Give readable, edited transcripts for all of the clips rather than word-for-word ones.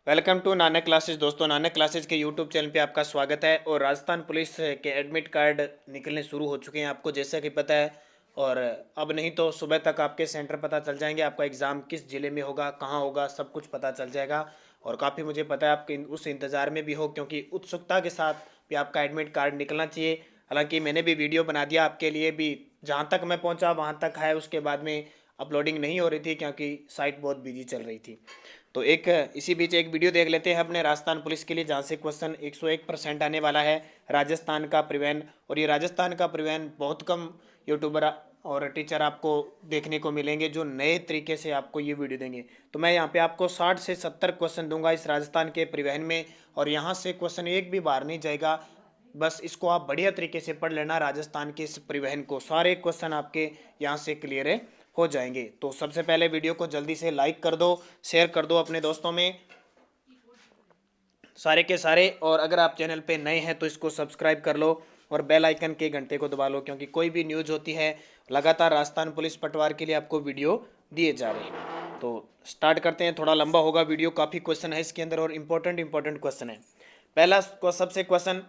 Welcome to Nanak classes. दोस्तों, Nanak classes के YouTube channel पे आपका स्वागत है। और राजस्थान पुलिस के एडमिट कार्ड निकलने शुरू हो चुके हैं, आपको जैसा कि पता है। और अब नहीं तो सुबह तक आपके सेंटर पता चल जाएंगे, आपका एग्ज़ाम किस ज़िले में होगा, कहाँ होगा, सब कुछ पता चल जाएगा। और काफ़ी मुझे पता है आपके उस इंतज़ार में भी हो, क्योंकि उत्सुकता के साथ भी आपका एडमिट कार्ड निकलना चाहिए। हालांकि मैंने भी वीडियो बना दिया आपके लिए भी, जहाँ तक मैं पहुँचा वहाँ तक है, उसके बाद में अपलोडिंग नहीं हो रही थी क्योंकि साइट बहुत बिजी चल रही थी। तो एक इसी बीच एक वीडियो देख लेते हैं अपने राजस्थान पुलिस के लिए, जहाँ से क्वेश्चन 101% आने वाला है राजस्थान का परिवहन। और ये राजस्थान का परिवहन बहुत कम यूट्यूबर और टीचर आपको देखने को मिलेंगे जो नए तरीके से आपको ये वीडियो देंगे। तो मैं यहाँ पे आपको 60 से 70 क्वेश्चन दूंगा इस राजस्थान के परिवहन में, और यहाँ से क्वेश्चन एक भी बाहर नहीं जाएगा। बस इसको आप बढ़िया तरीके से पढ़ लेना। राजस्थान के इस परिवहन को सारे क्वेश्चन आपके यहाँ से क्लियर हो जाएंगे। तो सबसे पहले वीडियो को जल्दी से लाइक कर दो, शेयर कर दो अपने दोस्तों में सारे के सारे। और अगर आप चैनल पे नए हैं तो इसको सब्सक्राइब कर लो और बेल आइकन के घंटे को दबा लो, क्योंकि कोई भी न्यूज़ होती है लगातार राजस्थान पुलिस पटवार के लिए आपको वीडियो दिए जा रहे हैं। तो स्टार्ट करते हैं, थोड़ा लंबा होगा वीडियो, काफ़ी क्वेश्चन है इसके अंदर और इंपॉर्टेंट क्वेश्चन है। पहला सबसे क्वेश्चन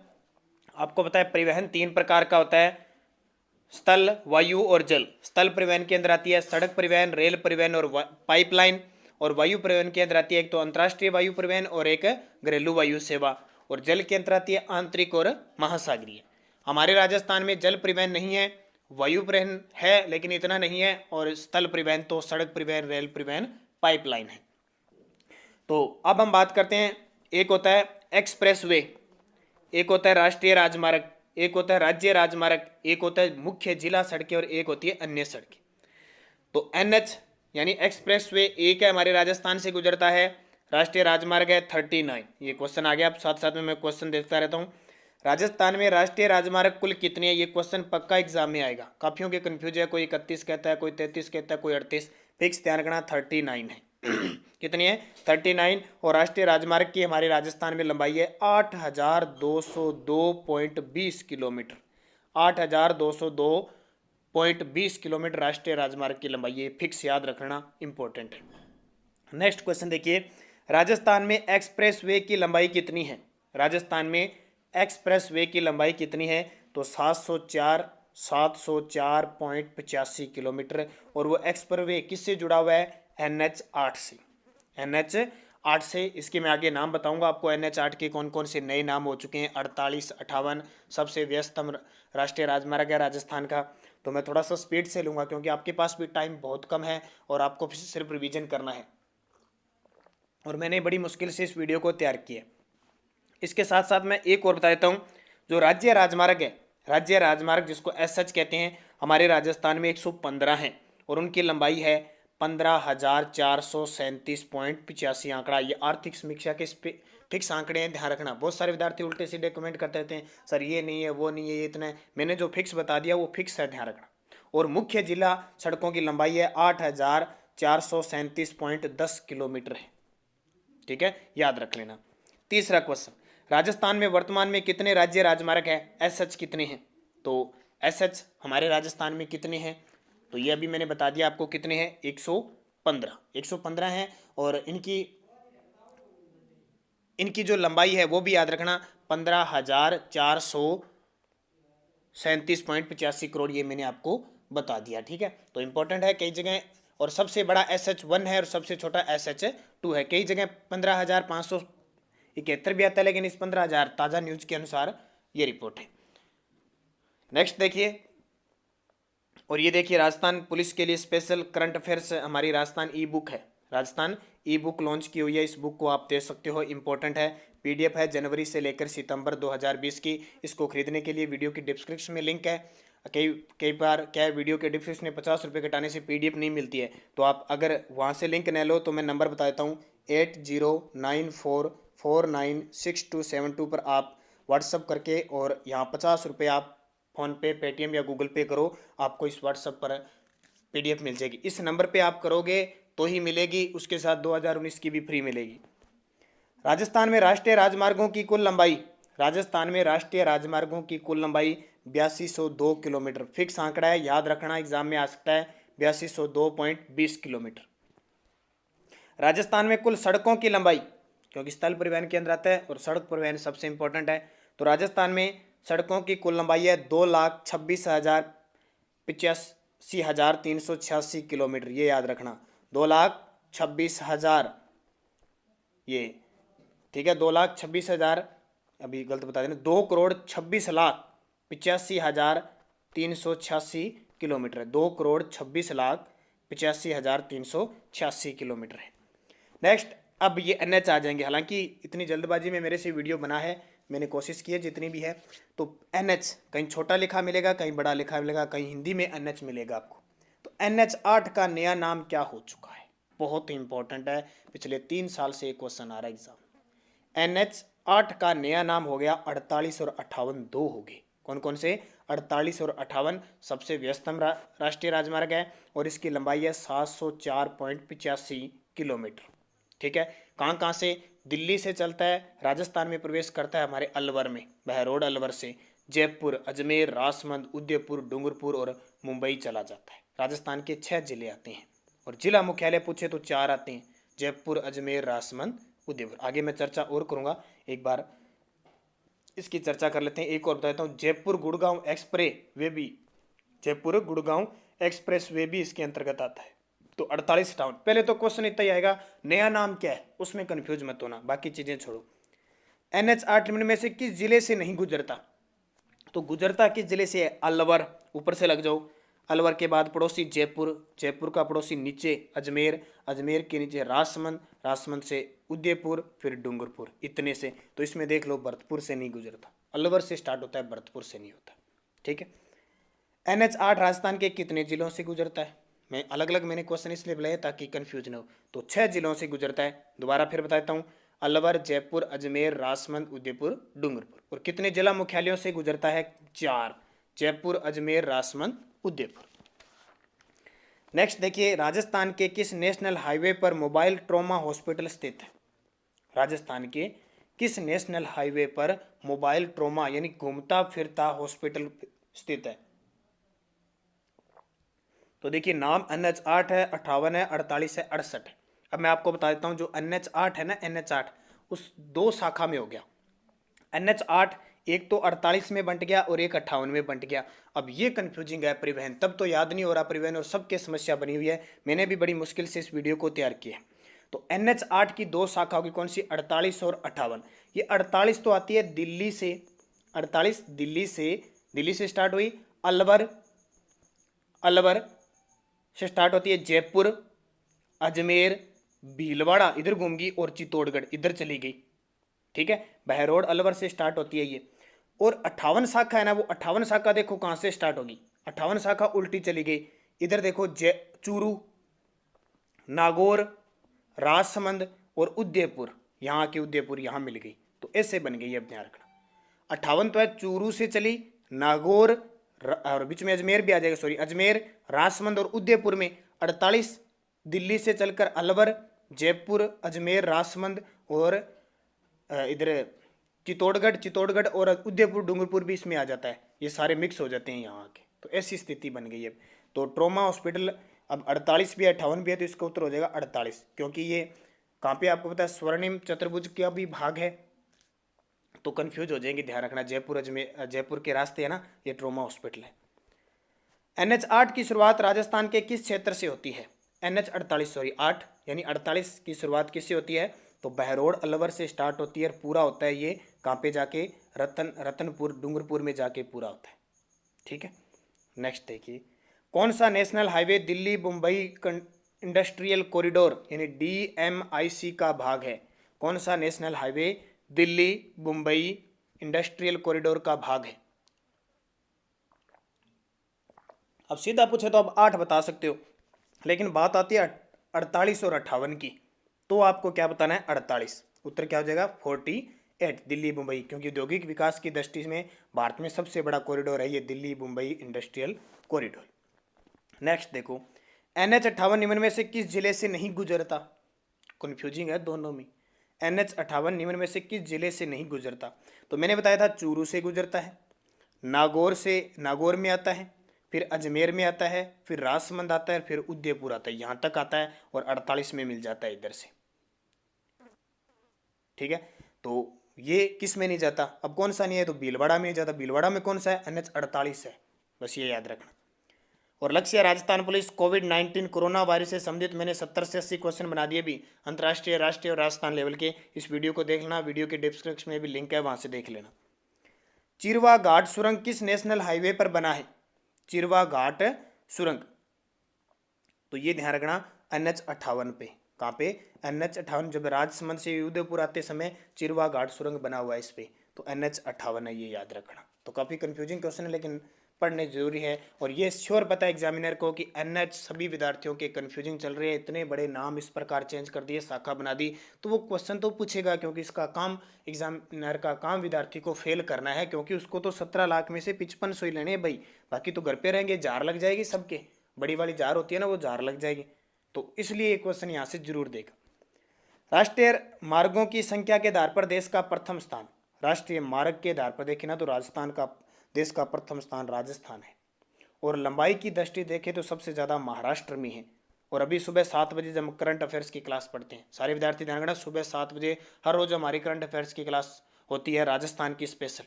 आपको पता है परिवहन 3 प्रकार का होता है, स्थल, वायु और जल। स्थल परिवहन के अंदर आती है सड़क परिवहन, रेल परिवहन और पाइपलाइन। और वायु परिवहन के अंदर आती है एक तो अंतर्राष्ट्रीय वायु परिवहन और एक घरेलू वायु सेवा। और जल के अंदर आती है आंतरिक और महासागरीय। हमारे राजस्थान में जल परिवहन नहीं है, वायु परिवहन है लेकिन इतना नहीं है, और स्थल परिवहन तो सड़क परिवहन, रेल परिवहन, पाइपलाइन है। तो अब हम बात करते हैं, एक होता है एक्सप्रेस वे, एक होता है राष्ट्रीय राजमार्ग, एक होता है राज्य राजमार्ग, एक होता है मुख्य जिला सड़कें और एक होती है अन्य सड़कें। तो एनएच यानी एक्सप्रेस वे एक है, हमारे राजस्थान से गुजरता है। राष्ट्रीय राजमार्ग है 39। ये क्वेश्चन आ गया, आप साथ साथ में मैं क्वेश्चन देखता रहता हूँ। राजस्थान में राष्ट्रीय राजमार्ग कुल कितने हैं, ये क्वेश्चन पक्का एग्जाम में आएगा। काफियों के कंफ्यूज है, कोई 31 कहता है, कोई 33 कहता है, कोई 38। फिक्स ध्यान रखना 39 है। कितनी है? 39। और राष्ट्रीय राजमार्ग की हमारे राजस्थान में लंबाई है 8202.20 किलोमीटर। 8202.20 किलोमीटर राष्ट्रीय राजमार्ग की लंबाई है, फिक्स याद रखना इंपॉर्टेंट है। नेक्स्ट क्वेश्चन देखिए, राजस्थान में एक्सप्रेस वे की लंबाई कितनी है? राजस्थान में एक्सप्रेस वे की लंबाई कितनी है? तो 704.85 किलोमीटर। और वो एक्सप्रेस वे किससे जुड़ा हुआ है? NH8 से। NH8 से। इसके मैं आगे नाम बताऊंगा आपको, NH8 के कौन कौन से नए नाम हो चुके हैं। 48, 58 सबसे व्यस्तम राष्ट्रीय राजमार्ग है राजस्थान का। तो मैं थोड़ा सा स्पीड से लूंगा क्योंकि आपके पास भी टाइम बहुत कम है और आपको सिर्फ रिवीजन करना है, और मैंने बड़ी मुश्किल से इस वीडियो को तैयार किया। इसके साथ साथ मैं एक और बता देता हूँ, जो राज्य राजमार्ग है, राज्य राजमार्ग जिसको SH कहते हैं, हमारे राजस्थान में 115 हैं और उनकी लंबाई है 15,437.85 आंकड़ा। ये आर्थिक समीक्षा के फिक्स आंकड़े हैं, ध्यान रखना। बहुत सारे विद्यार्थी उल्टे सीधे कमेंट करते रहते हैं, सर ये नहीं है, वो नहीं है, ये इतना है। मैंने जो फिक्स बता दिया वो फिक्स है, ध्यान रखना। और मुख्य जिला सड़कों की लंबाई है 8,437.10 किलोमीटर है। ठीक है, याद रख लेना। तीसरा क्वेश्चन, राजस्थान में वर्तमान में कितने राज्य राजमार्ग है? SH कितने हैं? तो SH हमारे राजस्थान में कितने हैं? तो ये अभी मैंने बता दिया आपको कितने हैं, 115 हैं। और इनकी जो लंबाई है वो भी याद रखना, 15,437.85 करोड़, ये मैंने आपको बता दिया। ठीक है, तो इंपॉर्टेंट है कई जगह। और सबसे बड़ा SH1 है और सबसे छोटा SH2 है। कई जगह 15,571 भी आता है, लेकिन इस 15,000 ताज़ा न्यूज के अनुसार ये रिपोर्ट है। नेक्स्ट देखिए, और ये देखिए राजस्थान पुलिस के लिए स्पेशल करंट अफेयर्स हमारी राजस्थान ई बुक है। राजस्थान ई बुक लॉन्च की हुई है, इस बुक को आप दे सकते हो, इंपॉर्टेंट है। PDF है, जनवरी से लेकर सितंबर 2020 की। इसको खरीदने के लिए वीडियो की डिस्क्रिप्शन में लिंक है। कई बार क्या है, वीडियो के डिस्क्रिप्शन में 50 रुपये कटाने से PDF नहीं मिलती है। तो आप अगर वहाँ से लिंक न लो तो मैं नंबर बता देता हूँ, 8094496272 पर आप व्हाट्सअप करके और यहाँ 50 रुपये आप फ़ोनपे, पेटीएम या गूगल पे करो, आपको इस व्हाट्सएप पर PDF मिल जाएगी। इस नंबर पे आप करोगे तो ही मिलेगी, उसके साथ 2019 की भी फ्री मिलेगी। राजस्थान में राष्ट्रीय राजमार्गों की कुल लंबाई, राजस्थान में राष्ट्रीय राजमार्गों की कुल लंबाई 8202 किलोमीटर। फिक्स आंकड़ा है, याद रखना, एग्जाम में आ सकता है, 8202.20 किलोमीटर। राजस्थान में कुल सड़कों की लंबाई, क्योंकि स्थल परिवहन के अंदर आता है और सड़क परिवहन सबसे इंपॉर्टेंट है। तो राजस्थान में सड़कों की कुल लंबाई है 2,26,85,386 किलोमीटर, ये याद रखना 2,26,000, ये ठीक है 2,26,000, अभी गलत बता देना, 2,26,85,386 किलोमीटर है, 2,26,85,386 किलोमीटर है। नेक्स्ट, अब ये NH आ जाएंगे। हालांकि इतनी जल्दबाजी में मेरे से वीडियो बना है, मैंने कोशिश की है जितनी भी है। तो NH कहीं छोटा लिखा मिलेगा, कहीं बड़ा लिखा मिलेगा, कहीं हिंदी में NH मिलेगा आपको। तो NH 8 का नया नाम क्या हो चुका है, बहुत ही इंपॉर्टेंट है, पिछले 3 साल से क्वेश्चन आ रहा है एग्जाम। NH 8 का नया नाम हो गया 48 और 58 दो हो गए। कौन कौन से? 48 और 58 सबसे व्यस्तम राष्ट्रीय राजमार्ग है और इसकी लंबाई है 704.85 किलोमीटर। ठीक है, कहाँ से? दिल्ली से चलता है, राजस्थान में प्रवेश करता है हमारे अलवर में, बहरोड अलवर से जयपुर, अजमेर, राजसमंद, उदयपुर, डूंगरपुर और मुंबई चला जाता है। राजस्थान के 6 जिले आते हैं और जिला मुख्यालय पूछे तो 4 आते हैं, जयपुर, अजमेर, राजसमंद, उदयपुर। आगे मैं चर्चा और करूंगा, एक बार इसकी चर्चा कर लेते हैं। एक और बता देता हूँ, जयपुर गुड़गांव एक्सप्रेस वे भी इसके अंतर्गत आता है। तो 48 टाउन। पहले तो क्वेश्चन इतना ही आएगा, नया नाम क्या है, उसमें कंफ्यूज मत होना, बाकी चीजें छोड़ो। NH 8 में से किस जिले से नहीं गुजरता? तो गुजरता किस जिले से है? अलवर, ऊपर से लग जाओ। अलवर के बाद पड़ोसी जयपुर, जयपुर का पड़ोसी नीचे अजमेर, अजमेर के नीचे राजसमंद, राजसमंद से उदयपुर, फिर डूंगरपुर, इतने से। तो इसमें देख लो भरतपुर से नहीं गुजरता, अलवर से स्टार्ट होता है, भरतपुर से नहीं होता। ठीक है। NH 8 राजस्थान के कितने जिलों से गुजरता है? मैं अलग अलग मैंने क्वेश्चन इसलिए बुलाया ताकि कंफ्यूज ना हो। तो 6 जिलों से गुजरता है। दोबारा फिर बताता हूँ, अलवर, जयपुर, अजमेर, राजसमंद, उदयपुर, डूंगरपुर। और कितने जिला मुख्यालयों से गुजरता है? 4, जयपुर, अजमेर, राजसमंद, उदयपुर। नेक्स्ट देखिए, राजस्थान के किस नेशनल हाईवे पर मोबाइल ट्रॉमा हॉस्पिटल स्थित है? राजस्थान के किस नेशनल हाईवे पर मोबाइल ट्रॉमा यानी घूमता फिरता हॉस्पिटल स्थित है? तो देखिए, नाम NH 8 है, 58 है, 48 है, 68 है। अब मैं आपको बता देता हूं, जो NH 8 है ना, NH 8 उस 2 शाखा में हो गया। NH 8 एक तो 48 में बंट गया और एक 58 में बंट गया। अब ये कंफ्यूजिंग है परिवहन, तब तो याद नहीं हो रहा परिवहन, और सबके समस्या बनी हुई है। मैंने भी बड़ी मुश्किल से इस वीडियो को तैयार किया है। तो NH 8 की 2 शाखा होगी, कौन सी? 48 और 58। ये 48 तो आती है दिल्ली से, 48 दिल्ली से स्टार्ट हुई, अलवर से स्टार्ट होती है, जयपुर, अजमेर, भीलवाड़ा इधर घूमगी और चित्तौड़गढ़ इधर चली गई। ठीक है, बहरोड अलवर से स्टार्ट होती है ये। और 58 शाखा है ना, वो 58 शाखा देखो कहां से स्टार्ट होगी, 58 शाखा उल्टी चली गई। इधर देखो, चूरू, नागौर, राजसमंद और उदयपुर, यहाँ की उदयपुर यहाँ मिल गई। तो ऐसे बन गई, अब ध्यान रखना। 58 तो है, चूरू से चली, नागौर और बीच में अजमेर भी आ जाएगा, सॉरी, अजमेर, राजसमंद और उदयपुर में। 48 दिल्ली से चलकर अलवर, जयपुर, अजमेर, राजसमंद और इधर चित्तौड़गढ़ और उदयपुर, डूंगरपुर भी इसमें आ जाता है। ये सारे मिक्स हो जाते हैं यहाँ आके। तो ऐसी स्थिति बन गई है। तो ट्रॉमा हॉस्पिटल अब 48 भी है, 58 भी है, तो इसका उत्तर हो जाएगा 48, क्योंकि ये कहाँ पे आपको पता है, स्वर्णिम चतुर्भुज का भी भाग है। तो कंफ्यूज हो जाएंगे, ध्यान रखना। जयपुर के रास्ते है ना, ये ट्रॉमा हॉस्पिटल है। NH 8 की शुरुआत राजस्थान के किस क्षेत्र से होती है? NH 48 सॉरी 8 यानी 48 की शुरुआत किससे होती है? तो बहरोड अलवर से स्टार्ट होती है और पूरा होता है ये कहाँ पे जाके, रतनपुर, डूंगरपुर में जाके पूरा होता है। ठीक है। नेक्स्ट देखिए, कौन सा national highway Delhi Mumbai industrial corridor यानी DMIC का भाग है? कौन सा national highway Delhi Mumbai industrial corridor का भाग है? अब सीधा पूछे तो आप 8 बता सकते हो, लेकिन बात आती है 48 और 58 की, तो आपको क्या बताना है? 48। उत्तर क्या हो जाएगा? 48 दिल्ली मुंबई, क्योंकि औद्योगिक विकास की दृष्टि में भारत में सबसे बड़ा कॉरिडोर है ये Delhi Mumbai industrial corridor. Next देखो, NH 58 निम्न में से किस जिले से नहीं गुजरता? कंफ्यूजिंग है दोनों में। NH 58 निम्न में से किस जिले से नहीं गुजरता? तो मैंने बताया था, चूरू से गुजरता है, नागौर में आता है, फिर अजमेर में आता है, फिर राजसमंद आता है, फिर उदयपुर आता है, यहाँ तक आता है और 48 में मिल जाता है इधर से। ठीक है, तो ये किस में नहीं जाता, अब कौन सा नहीं है, तो भीलवाड़ा में नहीं जाता। भीलवाड़ा में कौन सा है, NH48 है, बस ये याद रखना। और लक्ष्य राजस्थान पुलिस कोविड-19 कोरोना वायरस से संबंधित मैंने 70 से 80 क्वेश्चन बना दिए भी, अंतर्राष्ट्रीय, राष्ट्रीय और राजस्थान लेवल के। इस वीडियो को देख लेना, वीडियो के डिस्क्रिप्शन में भी लिंक है, वहां से देख लेना। चिरवा घाट सुरंग किस नेशनल हाईवे पर बना है, चिरवा घाट सुरंग, तो ये ध्यान रखना NH58 पे। कहाँ पे, NH58, जब राजसमंद से उदयपुर आते समय चिरवा घाट सुरंग बना हुआ है इस पे, तो NH58 है, ये याद रखना। तो काफ़ी कंफ्यूजिंग क्वेश्चन है, लेकिन पढ़ने जरूरी है। और ये श्योर पता है एग्जामिनर को कि NH सभी विद्यार्थियों के कंफ्यूजिंग चल रहे हैं, इतने बड़े नाम इस प्रकार चेंज कर दिए, शाखा बना दी, तो वो क्वेश्चन तो पूछेगा, क्योंकि इसका काम, एग्जामिनर का काम विद्यार्थी को फेल करना है, क्योंकि उसको तो 17 लाख में से 5500 ही लेने हैं भाई, बाकी तो घर पे रहेंगे, जार लग जाएगी सबके, बड़ी वाली जार होती है ना, वो जार लग जाएगी। तो इसलिए एक क्वेश्चन यहाँ से जरूर देगा। राष्ट्रीय मार्गों की संख्या के आधार पर देश का प्रथम स्थान, राष्ट्रीय मार्ग के आधार पर देखें ना, तो राजस्थान का, देश का प्रथम स्थान राजस्थान है। और लंबाई की दृष्टि देखें तो सबसे ज़्यादा महाराष्ट्र में है। और अभी सुबह 7 बजे जब हम करंट अफेयर्स की क्लास पढ़ते हैं, सारे विद्यार्थी ध्यान रखना, सुबह 7 बजे हर रोज़ हमारी करंट अफेयर्स की क्लास होती है राजस्थान की स्पेशल।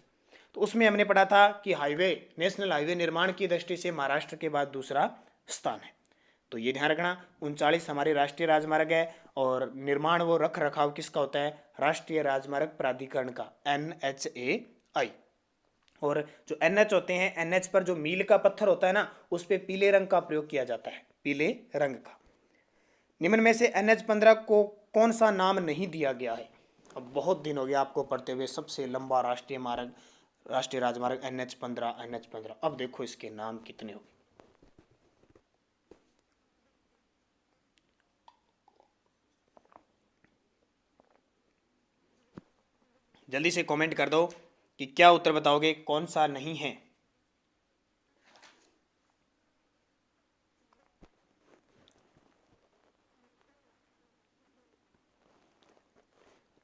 तो उसमें हमने पढ़ा था कि हाईवे, नेशनल हाईवे निर्माण की दृष्टि से महाराष्ट्र के बाद दूसरा स्थान है। तो ये ध्यान रखना, 39 हमारे राष्ट्रीय राजमार्ग है, और निर्माण व रख रखाव किसका होता है, राष्ट्रीय राजमार्ग प्राधिकरण का, NHAI। और जो NH होते हैं, NH पर जो मील का पत्थर होता है ना, उस पर पीले रंग का प्रयोग किया जाता है, पीले रंग का। निम्न में से NH15 को कौन सा नाम नहीं दिया गया है, अब बहुत दिन हो गया आपको पढ़ते हुए, सबसे लंबा राष्ट्रीय मार्ग, राष्ट्रीय राजमार्ग NH15, अब देखो इसके नाम कितने हो गए। जल्दी से कमेंट कर दो कि क्या उत्तर बताओगे, कौन सा नहीं है।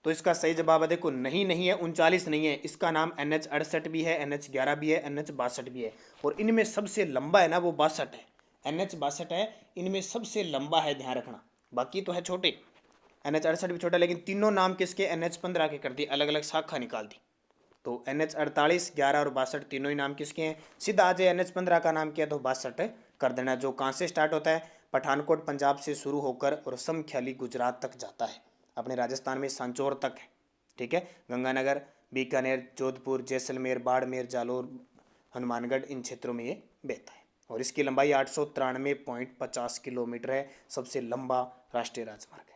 तो इसका सही जवाब है, देखो नहीं नहीं है, 39 नहीं है, इसका नाम NH68 भी है, NH11 भी है, NH62 भी है। और इनमें सबसे लंबा है ना, वो 62 है, NH62 है, इनमें सबसे लंबा है, ध्यान रखना। बाकी तो है छोटे, NH68 भी छोटा, लेकिन तीनों नाम किसके, NH15 के कर दिए, अलग अलग शाखा निकाल दी। तो NH48, 11 और 62 तीनों ही नाम किसके हैं, सीधा आज NH15 का नाम किया तो 62 कर देना। जो कहाँ से स्टार्ट होता है, पठानकोट पंजाब से शुरू होकर और समख्याली गुजरात तक जाता है, अपने राजस्थान में सांचौर तक है, ठीक है। गंगानगर, बीकानेर, जोधपुर, जैसलमेर, बाड़मेर, जालोर, हनुमानगढ़, इन क्षेत्रों में ये बहता है। और इसकी लंबाई 893.50 किलोमीटर है, सबसे लंबा राष्ट्रीय राजमार्ग है।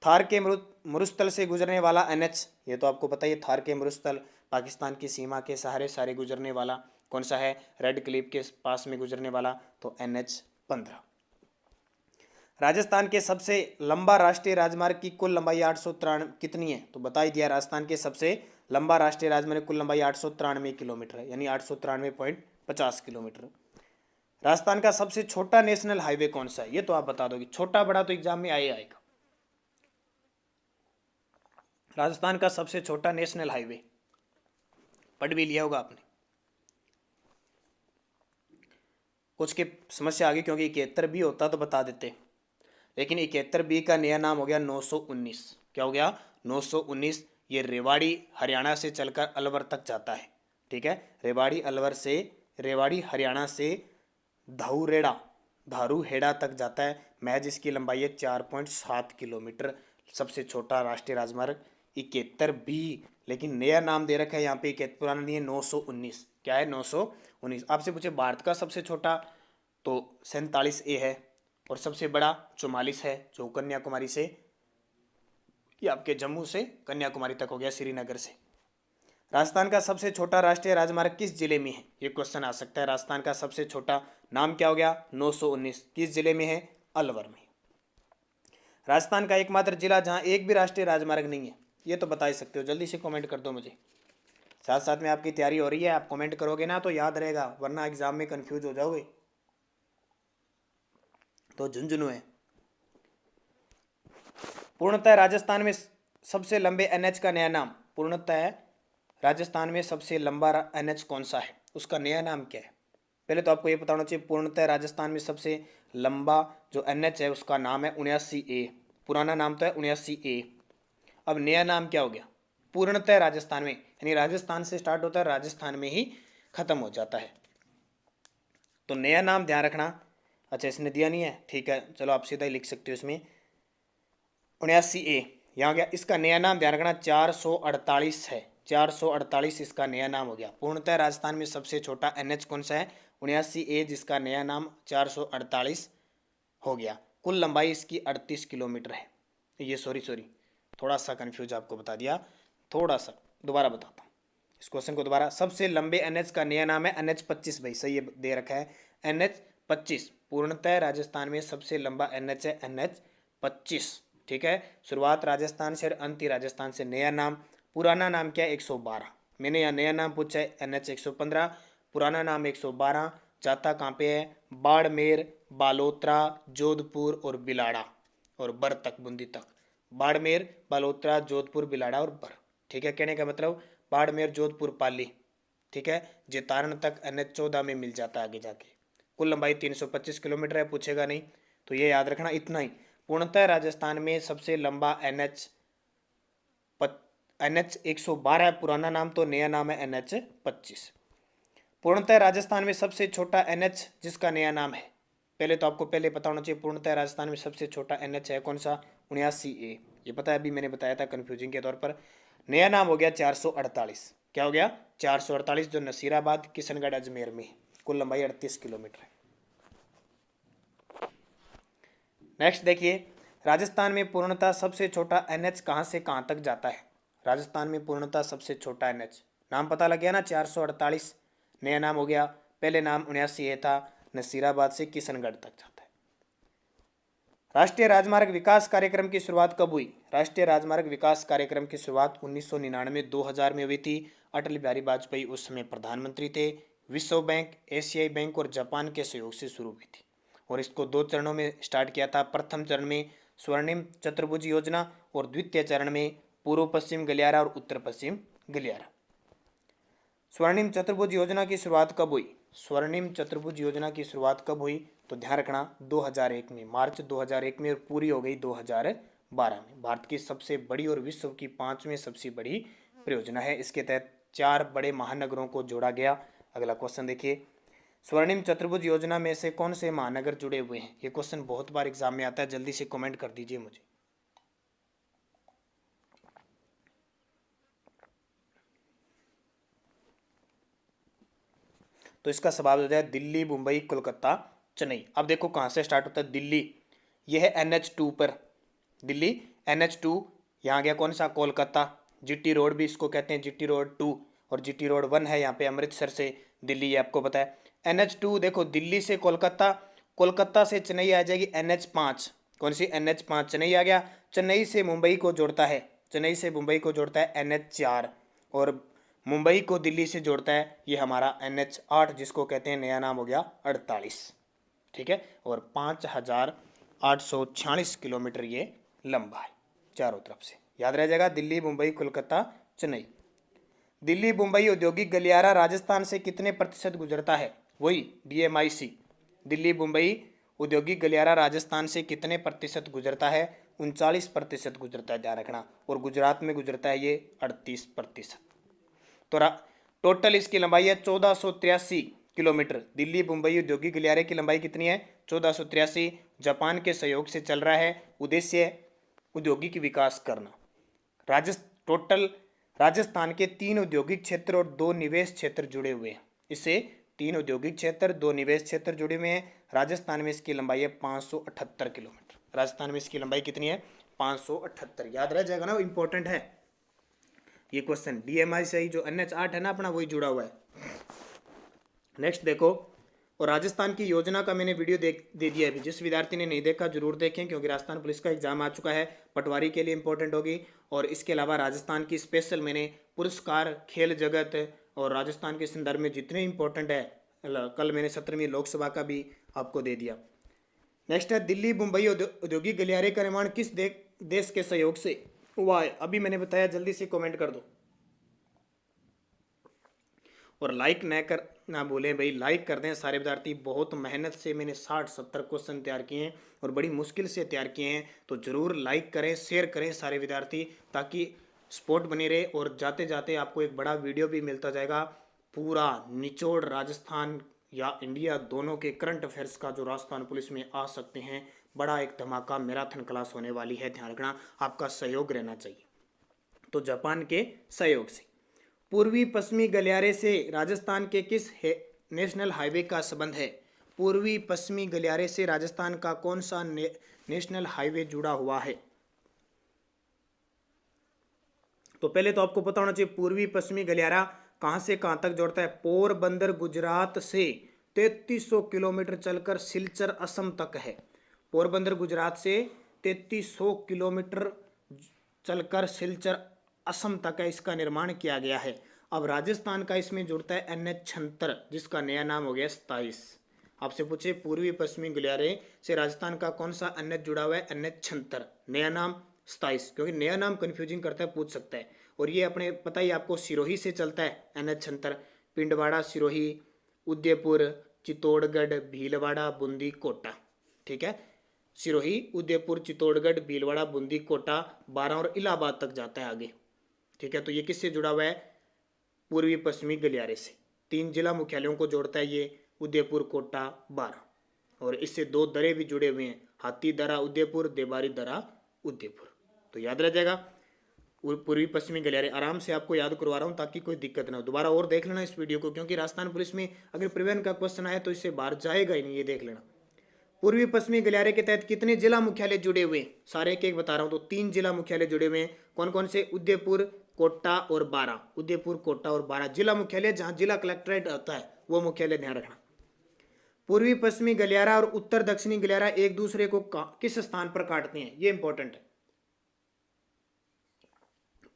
थार के मरुस्थल से गुजरने वाला NH, ये तो आपको पता ही है, थार के मरुस्थल पाकिस्तान की सीमा के सहारे सारे गुजरने वाला कौन सा है, रेड क्लिफ के पास में गुजरने वाला, तो NH15। राजस्थान के सबसे लंबा राष्ट्रीय राजमार्ग की कुल लंबाई 893 कितनी है, तो बता ही दिया, राजस्थान के सबसे लंबा राष्ट्रीय राजमार्ग कुल लंबाई 893 किलोमीटर है, यानी 893.50 किलोमीटर। राजस्थान का सबसे छोटा नेशनल हाईवे कौन सा है, ये तो आप बता दोगे, छोटा बड़ा तो एग्जाम में आएगा। राजस्थान का सबसे छोटा नेशनल हाईवे पढ़ भी लिया होगा आपने। कुछ की समस्या आ गई, क्योंकि 71 भी होता तो बता देते, लेकिन 71B का नया नाम हो गया 919। क्या हो गया, 919। ये रेवाड़ी हरियाणा से चलकर अलवर तक जाता है, ठीक है, रेवाड़ी अलवर से, रेवाड़ी हरियाणा से धारूहेड़ा तक जाता है। महज इसकी लंबाई है 4.7 किलोमीटर, सबसे छोटा राष्ट्रीय राजमार्ग 71B। लेकिन नया नाम दे रखा है यहाँ पे, 71 पुराना नहीं है, 919। क्या है, 919। आपसे पूछे भारत का सबसे छोटा, तो 47A है, और सबसे बड़ा 44 है, जो कन्याकुमारी से, ये आपके जम्मू से कन्याकुमारी तक हो गया, श्रीनगर से। राजस्थान का सबसे छोटा राष्ट्रीय राजमार्ग किस जिले में है, ये क्वेश्चन आ सकता है। राजस्थान का सबसे छोटा नाम क्या हो गया, 919, किस जिले में है, अलवर में। राजस्थान का एकमात्र जिला जहां एक भी राष्ट्रीय राजमार्ग नहीं है, ये तो बता ही सकते हो, जल्दी से कमेंट कर दो मुझे। साथ साथ में आपकी तैयारी हो रही है, आप कमेंट करोगे ना तो याद रहेगा, वरना एग्जाम में कंफ्यूज हो जाओगे, तो झुंझुनू है। पूर्णतः राजस्थान में सबसे लंबे NH का नया नाम, पूर्णतः राजस्थान में सबसे लंबा NH कौन सा है, उसका नया नाम क्या है। पहले तो आपको ये पता होना चाहिए, पूर्णतः राजस्थान में सबसे लंबा जो NH है उसका नाम है 79A, पुराना नाम तो है 79A। अब नया नाम क्या हो गया, पूर्णतः राजस्थान में, यानी राजस्थान से स्टार्ट होता है, राजस्थान में ही खत्म हो जाता है। तो नया नाम ध्यान रखना। अच्छा इसने दिया नहीं है, ठीक है चलो आप सीधा ही लिख सकते हो इसमें 79A यहाँ गया। इसका नया नाम ध्यान रखना 448 है, 448 इसका नया नाम हो गया। पूर्णतः राजस्थान में सबसे छोटा NH कौन सा है, 79A, जिसका नया नाम 448 हो गया। कुल लंबाई इसकी 38 किलोमीटर है। ये सॉरी थोड़ा सा कंफ्यूज आपको बता दिया, थोड़ा सा दोबारा बताता हूँ इस क्वेश्चन को दोबारा। सबसे लंबे NH का नया नाम है NH25 भाई, सही दे रखा है NH25। पूर्णतः राजस्थान में सबसे लंबा NH है NH25, ठीक है। शुरुआत राजस्थान से और अंत ही राजस्थान से। नया नाम, पुराना नाम क्या है 112, मैंने यहाँ नया नाम पूछा है NH115, पुराना नाम 112। जाता कहाँ पे है, बाड़मेर, बालोतरा, जोधपुर और बिलाड़ा और बर तक, बूंदी तक। बाड़मेर, बालोतरा, जोधपुर, बिलाड़ा और बर, ठीक है। कहने का मतलब बाड़मेर, जोधपुर, पाली, ठीक है। जेतारण तक NH14 में मिल जाता है आगे जाके। कुल लंबाई 325 किलोमीटर है, पूछेगा नहीं तो ये याद रखना इतना ही। पूर्णतः राजस्थान में सबसे लंबा NH112 है, पुराना नाम, तो नया नाम है NH25। पूर्णतः राजस्थान में सबसे छोटा NH जिसका नया नाम है, पहले तो आपको पहले पता होना चाहिए पूर्णतः राजस्थान में सबसे छोटा NH है कौन सा, 79A। ये पता है, अभी मैंने बताया था कंफ्यूजिंग के तौर पर। नया नाम हो गया 448, क्या हो गया 448, जो नसीराबाद, किशनगढ़, अजमेर में। कुल लंबाई 38 किलोमीटर है। नेक्स्ट देखिए, राजस्थान में पूर्णतः सबसे छोटा NH कहाँ से कहाँ तक जाता है। राजस्थान में पूर्णतः सबसे छोटा NH, नाम पता लग गया ना 448, नया नाम हो गया, पहले नाम 79A था, नसीराबाद से किशनगढ़ तक जाता है। राष्ट्रीय राजमार्ग विकास कार्यक्रम की शुरुआत कब हुई। राष्ट्रीय राजमार्ग विकास कार्यक्रम की शुरुआत 1999-2000 में हुई थी। अटल बिहारी वाजपेयी उस समय प्रधानमंत्री थे। विश्व बैंक, एशियाई बैंक और जापान के सहयोग से शुरू हुई थी और इसको 2 चरणों में स्टार्ट किया था। प्रथम चरण में स्वर्णिम चतुर्भुज योजना और द्वितीय चरण में पूर्व पश्चिम गलियारा और उत्तर पश्चिम गलियारा। स्वर्णिम चतुर्भुज योजना की शुरुआत कब हुई, स्वर्णिम चतुर्भुज योजना की शुरुआत कब हुई, तो ध्यान रखना 2001 में, मार्च 2001 में, और पूरी हो गई 2012 में। भारत की सबसे बड़ी और विश्व की 5वीं सबसे बड़ी परियोजना है। इसके तहत 4 बड़े महानगरों को जोड़ा गया। अगला क्वेश्चन देखिए, स्वर्णिम चतुर्भुज योजना में से कौन से महानगर जुड़े हुए हैं। ये क्वेश्चन बहुत बार एग्जाम में आता है, जल्दी से कमेंट कर दीजिए मुझे। तो इसका जवाब हो जाए दिल्ली, मुंबई, कोलकाता, चेन्नई। अब देखो कहाँ से स्टार्ट होता है, दिल्ली, यह है NH2 पर, दिल्ली NH2, यहाँ गया कौन सा, कोलकाता। GT रोड भी इसको कहते हैं, GT रोड 2 और GT रोड 1 है यहाँ पे अमृतसर से दिल्ली, ये आपको पता है। NH2 देखो दिल्ली से कोलकाता, कोलकाता से चेन्नई आ जाएगी NH5, कौन सी NH5, चेन्नई आ गया। चेन्नई से मुंबई को जोड़ता है, चेन्नई से मुंबई को जोड़ता है NH4 और मुंबई को दिल्ली से जोड़ता है ये हमारा NH8, जिसको कहते हैं नया नाम हो गया 48, ठीक है। और 5846 किलोमीटर ये लंबा है चारों तरफ से, याद रह जाएगा दिल्ली, मुंबई, कोलकाता, चेन्नई। दिल्ली मुंबई औद्योगिक गलियारा राजस्थान से कितने प्रतिशत गुजरता है, वही DMIC, दिल्ली मुंबई औद्योगिक गलियारा राजस्थान से कितने प्रतिशत गुजरता है, 39% गुजरता है, ध्यान रखना। और गुजरात में गुजरता है ये 38%। तो टोटल इसकी लंबाई है 1483 किलोमीटर। दिल्ली मुंबई औद्योगिक गलियारे की लंबाई कितनी है, 1483। जापान के सहयोग से चल रहा है, उद्देश्य औद्योगिक विकास करना। टोटल राजस्थान के 3 औद्योगिक क्षेत्र और 2 निवेश क्षेत्र जुड़े हुए हैं। इससे 3 औद्योगिक क्षेत्र, 2 निवेश क्षेत्र जुड़े हुए हैं। राजस्थान में इसकी लंबाई है 578 किलोमीटर। राजस्थान में इसकी लंबाई कितनी है, 578, याद रह जाएगा ना, इंपॉर्टेंट है ये क्वेश्चन। DMI से ही जो NH8 है ना अपना, वही जुड़ा हुआ है। नेक्स्ट देखो, और राजस्थान की योजना का मैंने वीडियो दे दिया है, जिस विद्यार्थी ने नहीं देखा जरूर देखें, क्योंकि राजस्थान पुलिस का एग्जाम आ चुका है, पटवारी के लिए इंपॉर्टेंट होगी। और इसके अलावा राजस्थान की स्पेशल मैंने पुरस्कार, खेल जगत और राजस्थान के संदर्भ में जितने इंपॉर्टेंट है, कल मैंने 17वीं लोकसभा का भी आपको दे दिया। नेक्स्ट है, दिल्ली मुंबई औद्योगिक गलियारे का निर्माण किस देश के सहयोग से हुआ है, अभी मैंने बताया, जल्दी से कमेंट कर दो। और लाइक ना भूलें भाई, लाइक कर दें सारे विद्यार्थी। बहुत मेहनत से मैंने 60-70 क्वेश्चन तैयार किए हैं और बड़ी मुश्किल से तैयार किए हैं, तो ज़रूर लाइक करें, शेयर करें सारे विद्यार्थी, ताकि सपोर्ट बनी रहे। और जाते जाते आपको एक बड़ा वीडियो भी मिलता जाएगा, पूरा निचोड़ राजस्थान या इंडिया दोनों के करंट अफेयर्स का जो राजस्थान पुलिस में आ सकते हैं। बड़ा एक धमाका मैराथन क्लास होने वाली है, ध्यान रखना, आपका सहयोग रहना चाहिए। तो जापान के सहयोग से पूर्वी पश्चिमी गलियारे से राजस्थान के किस नेशनल हाईवे का संबंध है? पूर्वी पश्चिमी गलियारे से राजस्थान का कौन सा नेशनल हाईवे जुड़ा हुआ है? तो पहले तो आपको पता होना चाहिए पूर्वी पश्चिमी गलियारा कहां से कहां तक जोड़ता है। पोरबंदर गुजरात से 3300 किलोमीटर चलकर सिलचर असम तक है। पोरबंदर गुजरात से 3300 किलोमीटर चलकर सिलचर असम तक है, इसका निर्माण किया गया है। अब राजस्थान का इसमें जुड़ता है NH76, जिसका नया नाम हो गया 27। आपसे पूछे पूर्वी पश्चिमी गलियारे से राजस्थान का कौन सा NH जुड़ा हुआ है? NH76, नया नाम 27, क्योंकि नया नाम कंफ्यूजिंग करता है, पूछ सकता है। और ये अपने पता ही आपको सिरोही से चलता है NH76, पिंडवाड़ा, सिरोही, उदयपुर, चित्तौड़गढ़, भीलवाड़ा, बूंदी, कोटा। ठीक है, सिरोही, उदयपुर, चित्तौड़गढ़, भीलवाड़ा, बूंदी, कोटा, 12 और इलाहाबाद तक जाता है आगे। ठीक है, तो ये किससे जुड़ा हुआ है? पूर्वी पश्चिमी गलियारे से। 3 जिला मुख्यालयों को जोड़ता है ये, उदयपुर, कोटा, 12। और इससे 2 दरे भी जुड़े हुए हैं, हाथी दरा उदयपुर, देवारी दरा उदयपुर। तो याद रह जाएगा पूर्वी पश्चिमी गलियारे। आराम से आपको याद करवा रहा हूँ ताकि कोई दिक्कत ना हो। दोबारा और देख लेना इस वीडियो को, क्योंकि राजस्थान पुलिस में अगर परिवहन का क्वेश्चन आया तो इससे बाहर जाएगा ही नहीं, ये देख लेना। पूर्वी पश्चिमी गलियारे के तहत कितने जिला मुख्यालय जुड़े हुए हैं? सारे एक एक बता रहा हूँ। तो 3 जिला मुख्यालय जुड़े हुए हैं। कौन कौन से? उदयपुर, कोटा और 12। उदयपुर, कोटा और 12 जिला मुख्यालय, जहां जिला कलेक्ट्रेट आता है वो मुख्यालय, ध्यान रखना। पूर्वी पश्चिमी गलियारा और उत्तर दक्षिणी गलियारा एक दूसरे को किस स्थान पर काटते हैं? ये इंपॉर्टेंट है।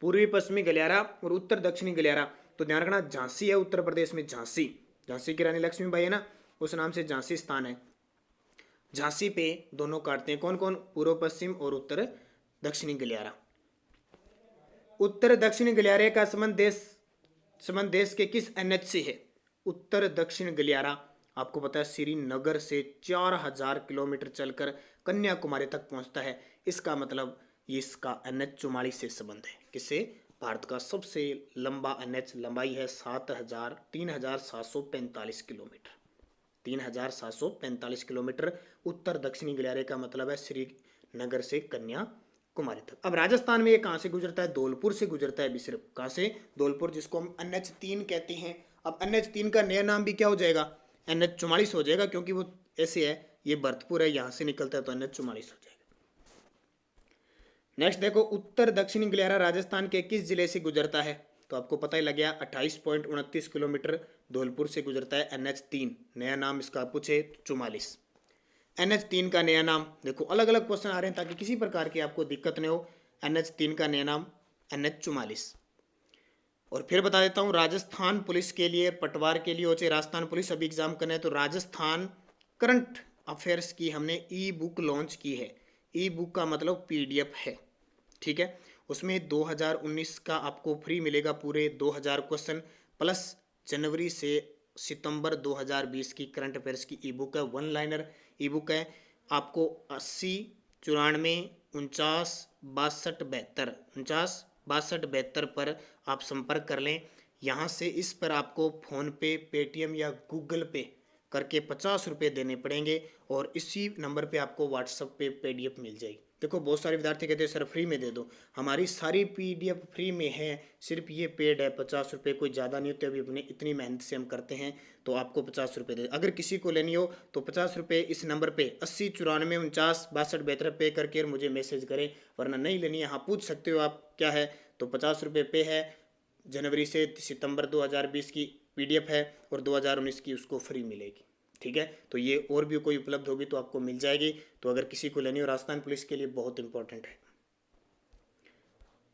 पूर्वी पश्चिमी गलियारा और उत्तर दक्षिणी गलियारा, तो ध्यान रखना, झांसी है उत्तर प्रदेश में, झांसी, झांसी की रानी लक्ष्मीबाई है ना, उस नाम से झांसी स्थान है। झांसी पे दोनों काटते हैं। कौन कौन? पूर्व पश्चिम और उत्तर दक्षिणी गलियारा। उत्तर दक्षिणी गलियारे का संबंध देश के किस NH से है? उत्तर दक्षिण गलियारा आपको पता है श्रीनगर से 4000 किलोमीटर चलकर कन्याकुमारी तक पहुंचता है। इसका मतलब इसका NH44 से संबंध है। किससे? भारत का सबसे लंबा NH, लंबाई है 3745 किलोमीटर, 3745 किलोमीटर। उत्तर दक्षिणी गलियारे का मतलब है श्रीनगर से कन्याकुमारी तक। अब राजस्थान में ये कहाँ से गुजरता है? धौलपुर से गुजरता है भी सिर्फ। कहाँ से? धौलपुर, जिसको हम NH3 कहते हैं। अब NH3 का नया नाम भी क्या हो जाएगा? NH44 हो जाएगा, क्योंकि वो ऐसे है, ये भरतपुर है, यहाँ से निकलता है तो NH44 हो जाएगा। नेक्स्ट देखो, उत्तर दक्षिणी गलियारा राजस्थान के किस जिले से गुजरता है? तो आपको पता ही लग गया, 28.29 किलोमीटर धौलपुर से गुजरता है NH3। नया नाम इसका पूछे 44। NH3 का नया नाम देखो, अलग अलग क्वेश्चन आ रहे हैं ताकि किसी प्रकार की आपको दिक्कत नहीं हो। NH3 का नया नाम NH44। और फिर बता देता हूँ, राजस्थान पुलिस के लिए, पटवार के लिए हो चाहे राजस्थान पुलिस अभी एग्जाम करना है, तो राजस्थान करंट अफेयर्स की हमने ई-बुक लॉन्च की है। ई-बुक का मतलब PDF है। ठीक है, उसमें 2019 का आपको फ्री मिलेगा, पूरे 2000 क्वेश्चन प्लस जनवरी से सितंबर 2020 की करंट अफेयर्स की ई-बुक है। 1 लाइनर ई-बुक है। आपको 80 94 49 62 72 49 62 72 पर आप संपर्क कर लें। यहाँ से इस पर आपको फ़ोनपे, पेटीएम या गूगल पे करके 50 रुपये देने पड़ेंगे, और इसी नंबर पे आपको व्हाट्सएप पे PDF मिल जाएगी। देखो, बहुत सारे विद्यार्थी कहते हैं सर फ्री में दे दो, हमारी सारी PDF फ्री में है, सिर्फ ये पेड है 50 रुपये, कोई ज़्यादा नहीं होते। अभी अपने इतनी मेहनत से हम करते हैं, तो आपको 50 रुपये दे। अगर किसी को लेनी हो तो 50 रुपये इस नंबर पे 80 94 49 62 72 पे करके मुझे मैसेज करें, वरना नहीं लेनी है, हाँ पूछ सकते हो आप क्या है, तो 50 रुपये पे है। जनवरी से सितंबर 2020 की PDF है, और 2019 की उसको फ्री मिलेगी। ठीक है, तो ये और भी कोई उपलब्ध होगी तो आपको मिल जाएगी। तो अगर किसी को लेनी हो, राजस्थान पुलिस के लिए बहुत इंपॉर्टेंट है।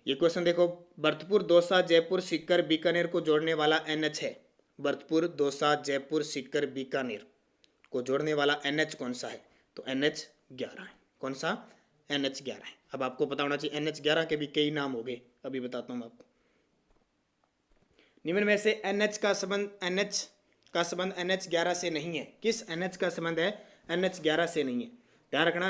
ये क्वेश्चन देखो, भरतपुर, दौसा, जयपुर, सीकर, बीकानेर को जोड़ने वाला NH है। भरतपुर, दौसा, जयपुर, सीकर, बीकानेर को जोड़ने वाला NH कौन सा है? तो NH11 है। कौन सा? NH11 है। अब आपको पता होना चाहिए NH11 के भी कई नाम हो गए, अभी बताता हूँ आपको। निम्न में से NH का संबंध NH11 से नहीं है। किस NH का संबंध है NH11 से नहीं है? ध्यान रखना,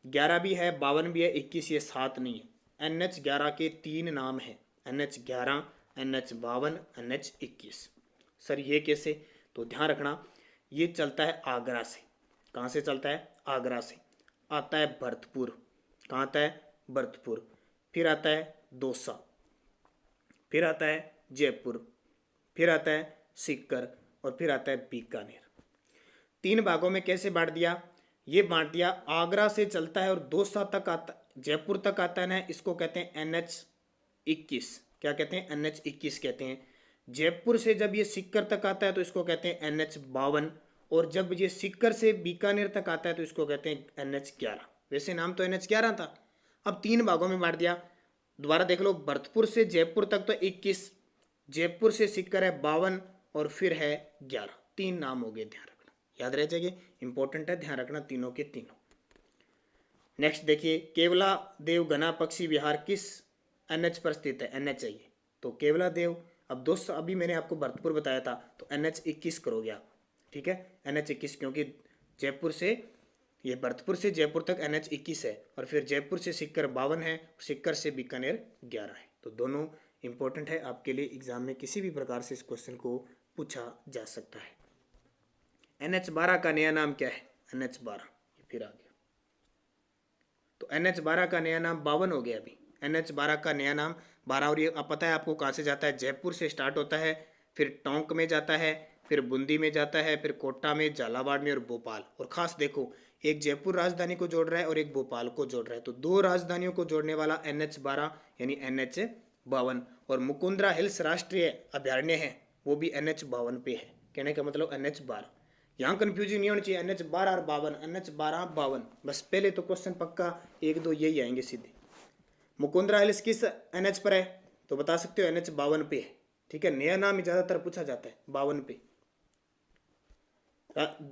11 भी है, 52 भी है, 21 ये 7 नहीं है। NH11 के 3 नाम हैं, NH11, NH52, NH21। सर ये कैसे? तो ध्यान रखना, ये चलता है आगरा से। कहाँ से चलता है? आगरा से। आता है भरतपुर। कहाँ आता है? भरतपुर। फिर आता है दौसा, फिर आता है जयपुर, फिर आता है सीकर और फिर आता है बीकानेर। 3 भागों में कैसे बांट दिया? ये बांट दिया, आगरा से चलता है और दौसा तक आता, जयपुर तक आता है ना, इसको कहते हैं NH21। क्या कहते हैं? NH21 कहते हैं। जयपुर से जब ये सीकर तक आता है तो इसको कहते हैं NH52, और जब ये सीकर से बीकानेर तक आता है तो इसको कहते हैं NH11। वैसे नाम तो NH11 था। अब 3 भागों में बांट दिया। दोबारा देख लो, भरतपुर से जयपुर तक तो 21, जयपुर से सीकर है 52 और फिर है 11। 3 नाम हो गए, ध्यान रखना, याद रह जाएंगे, इंपॉर्टेंट है, ध्यान रखना तीनों के तीनों। नेक्स्ट देखिए, केवला देव घना पक्षी विहार किस NH पर स्थित है? NH है ये, तो केवला देव। अब दोस्तों अभी मैंने आपको भरतपुर बताया था, तो NH21 करोगे आप, ठीक है, NH21, क्योंकि जयपुर से, ये भरतपुर से जयपुर तक NH21 है, और फिर जयपुर से सीकर 52 है, सीकर से बीकानेर 11 है। तो दोनों इंपॉर्टेंट है आपके लिए, एग्जाम में किसी भी प्रकार से इस क्वेश्चन को पूछा जा सकता है। NH12 का नया नाम क्या है? NH12 फिर आ गया, तो NH12 का नया नाम 52 हो गया अभी। NH12 का नया नाम 12, और ये अब पता है आपको कहाँ से जाता है? जयपुर से स्टार्ट होता है, फिर टोंक में जाता है, फिर बूंदी में जाता है, फिर कोटा में, झालावाड़ में और भोपाल। और खास देखो, एक जयपुर राजधानी को जोड़ रहा है और एक भोपाल को जोड़ रहा है, तो 2 राजधानियों को जोड़ने वाला NH12 यानी NH52। और मुकुंदरा हिल्स राष्ट्रीय अभ्यारण्य है, वो भी NH52 पे है। कहने का मतलब NH12। यहाँ कंफ्यूजन नहीं होनी चाहिए, NH12 और 52, NH12 52, बस पहले तो क्वेश्चन पक्का 1-2 यही आएंगे सीधे। मुकुंदरा हिल्स किस NH पर है? तो बता सकते हो NH52 पे है, ठीक है। नया नाम ज्यादातर पूछा जाता है 52 पे।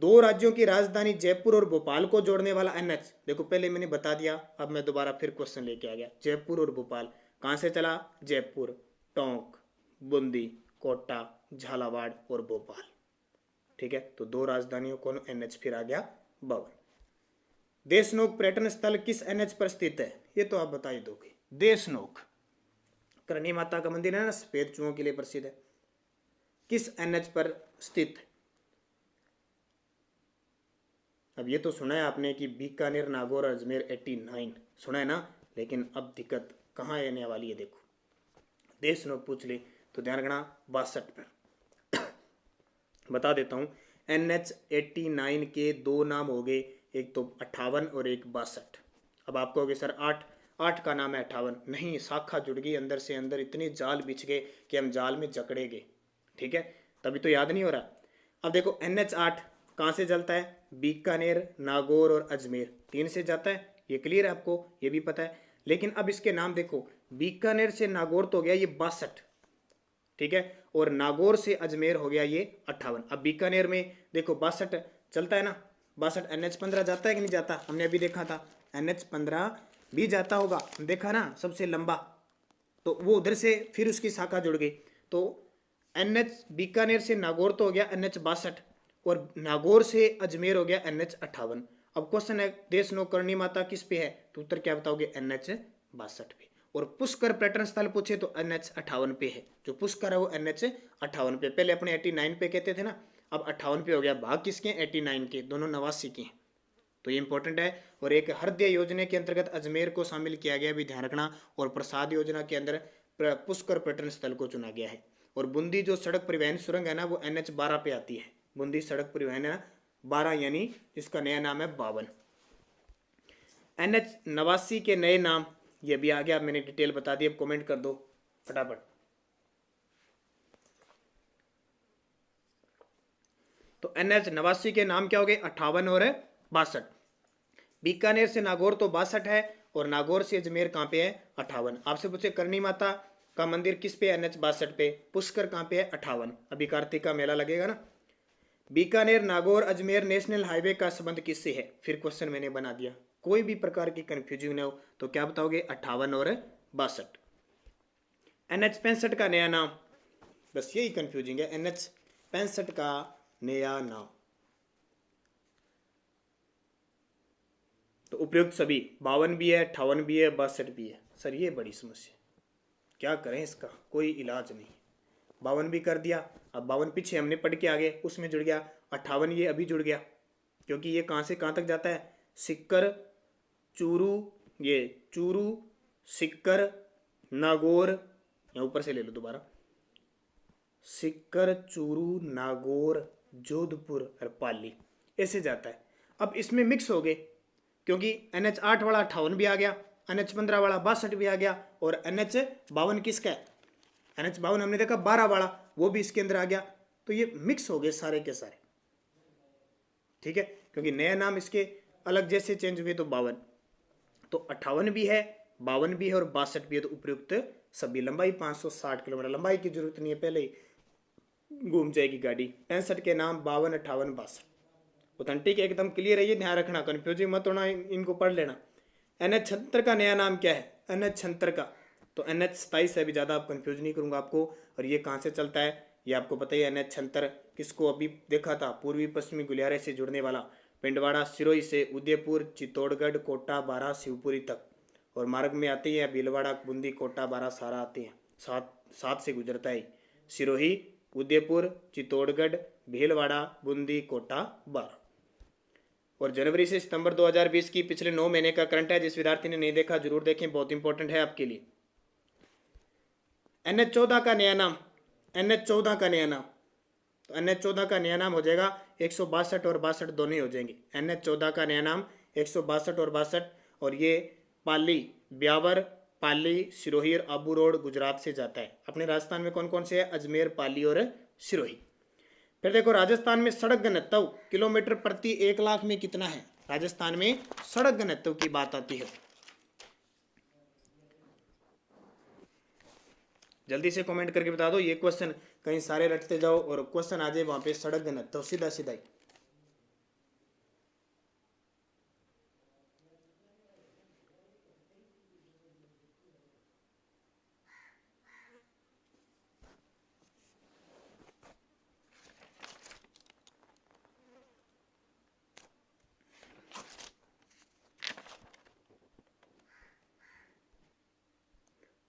2 राज्यों की राजधानी जयपुर और भोपाल को जोड़ने वाला NH, देखो पहले मैंने बता दिया, अब मैं दोबारा फिर क्वेश्चन लेके आ गया। जयपुर और भोपाल कहाँ से चला? जयपुर, टोंक, बूंदी, कोटा, झालावाड़ और भोपाल, ठीक है। तो 2 राजधानियों को NH फिर आ गया 52। देशनोक पर्यटन स्थल किस NH पर स्थित है? ये तो आप बता ही दोगे। देशनोक करणी माता का मंदिर है ना, सफेद चूहों के लिए प्रसिद्ध है, किस NH पर स्थित है? अब ये तो सुना है आपने कि बीकानेर, नागौर, अजमेर 89 सुना है ना, लेकिन अब दिक्कत कहाँ आने वाली है? देखो, देशनोक पूछ ले तो ध्यान रखना 62 पर। बता देता हूँ, NH89 के 2 नाम हो गए, एक तो 58 और एक 62। अब आप कहोगे सर 8 का नाम है 58, नहीं, शाखा जुड़ गई अंदर से अंदर, इतने जाल बिछ गए कि हम जाल में जकड़े गए, ठीक है, तभी तो याद नहीं हो रहा। अब देखो NH8 कहाँ से चलता है? बीकानेर, नागौर और अजमेर 3 से जाता है, ये क्लियर है आपको, ये भी पता है। लेकिन अब इसके नाम देखो, बीकानेर से नागौर तो हो गया ये 62, ठीक है, और नागौर से अजमेर हो गया ये 58। अब बीकानेर में देखो 62 चलता है ना, 62 NH15 जाता है कि नहीं जाता? हमने अभी देखा था NH15 भी जाता होगा, देखा ना, सबसे लंबा, तो वो उधर से फिर उसकी शाखा जुड़ गई, तो NH बीकानेर से नागौर तो हो गया NH62, और नागौर से अजमेर हो गया NH58। अब क्वेश्चन है देशनोक करणी माता किस पे है, तो उत्तर क्या बताओगे? NH62 पे। और पुष्कर पर्यटन स्थल पूछे तो NH58 पे है, जो पुष्कर है वो NH58 पे। पहले अपने 89 पे कहते थे ना, अब 58 पे हो गया। भाग किसके? 89 के, दोनों 89 के हैं, तो ये इंपॉर्टेंट है। और एक हृदय योजना के अंतर्गत अजमेर को शामिल किया गया, भी ध्यान रखना। और प्रसाद योजना के अंदर पुष्कर पर्यटन स्थल को चुना गया है। और बूंदी जो सड़क परिवहन सुरंग है ना, वो NH12 पे आती है। बूंदी सड़क परिवहन है 12, यानी इसका नया नाम है 52। NH89 के नए नाम, ये भी आ गया, मैंने डिटेल बता दी, अब कमेंट कर दो फटाफट। तो NH89 के नाम क्या हो गए? 58 और 62। बीकानेर से नागौर तो 62 है, और नागौर से अजमेर कहाँ पे है? 58। आपसे पूछे करणी माता का मंदिर किस पे? NH62 पे। पुष्कर कहाँ पे है? 58। अभी कार्तिक का मेला लगेगा ना। बीकानेर, नागौर, अजमेर नेशनल हाईवे का संबंध किससे है? फिर क्वेश्चन मैंने बना दिया, कोई भी प्रकार की कंफ्यूजन न हो तो क्या बताओगे? 58 और 62। NH65 का नया नाम बस यही कंफ्यूजिंग है। NH-65 का नया नाम। तो उपयुक्त सभी 52 भी है, 58 भी है, 62 भी है। सर ये बड़ी समस्या, क्या करें इसका, कोई इलाज नहीं। 52 भी कर दिया, अब 52 पीछे हमने पढ़ के आगे उसमें जुड़ गया, 58 ये अभी जुड़ गया, क्योंकि ये कहाँ से कहाँ तक जाता है, सिक्कर चूरू, ये चूरू सिक्कर नागौर, या ऊपर से ले लो दोबारा, सिक्कर चूरू नागौर जोधपुर और पाली, ऐसे जाता है। अब इसमें मिक्स हो गए, क्योंकि NH-8 वाला 58 भी आ गया, NH-15 वाला 62 भी आ गया, और NH-52 किसका है, NH-52 हमने देखा 12 वाला, वो भी इसके अंदर आ गया। तो ये मिक्स हो गए सारे के सारे, ठीक है, क्योंकि नया नाम इसके अलग जैसे चेंज हुए। तो 52, तो 58 भी है, 52 भी है और 62 भी है। तो उपयुक्त सभी। लंबाई 560 किलोमीटर, लंबाई की जरूरत नहीं है, पहले ही घूम जाएगी गाड़ी। 65 के नाम 52, 58, 62 ऑथेंटिक एकदम क्लियर है, ये ध्यान रखना, कंफ्यूजिंग मत होना, इनको पढ़ लेना। NH-76 का नया नाम क्या है, NH-76 का तो NH-27 है, अभी ज़्यादा आप कंफ्यूज नहीं करूँगा आपको। और ये कहाँ से चलता है, ये आपको पता ही है। NH-76 किसको अभी देखा था, पूर्वी पश्चिमी गुलियारे से जुड़ने वाला, पिंडवाड़ा सिरोही से उदयपुर चित्तौड़गढ़ कोटा बारा शिवपुरी तक, और मार्ग में आते हैं भीलवाड़ा बूंदी कोटा बारा सारा आते हैं, सात से गुजरता है, सिरोही उदयपुर चित्तौड़गढ़ भीलवाड़ा बूंदी कोटा बारा। और जनवरी से सितंबर 2020 की पिछले 9 महीने का करंट है, जिस विद्यार्थी ने नहीं देखा जरूर देखें, बहुत इंपॉर्टेंट है आपके लिए। NH-14 का नया नाम, NH-14 का नया नाम, तो NH-14 का नया नाम हो जाएगा 162 और 62 दोनों ही हो जाएंगे। NH-14 का नया नाम 162 और 62, और ये पाली ब्यावर पाली सिरोही और आबू रोड गुजरात से जाता है। अपने राजस्थान में कौन कौन से है, अजमेर पाली और सिरोही। फिर देखो राजस्थान में सड़क घनत्व किलोमीटर प्रति 1 लाख में कितना है, राजस्थान में सड़क घनत्व की बात आती है। जल्दी से कमेंट करके बता दो, ये क्वेश्चन कहीं सारे रटते जाओ और क्वेश्चन आ जाए वहां पे सड़क घनत्व सीधा सीधा ही।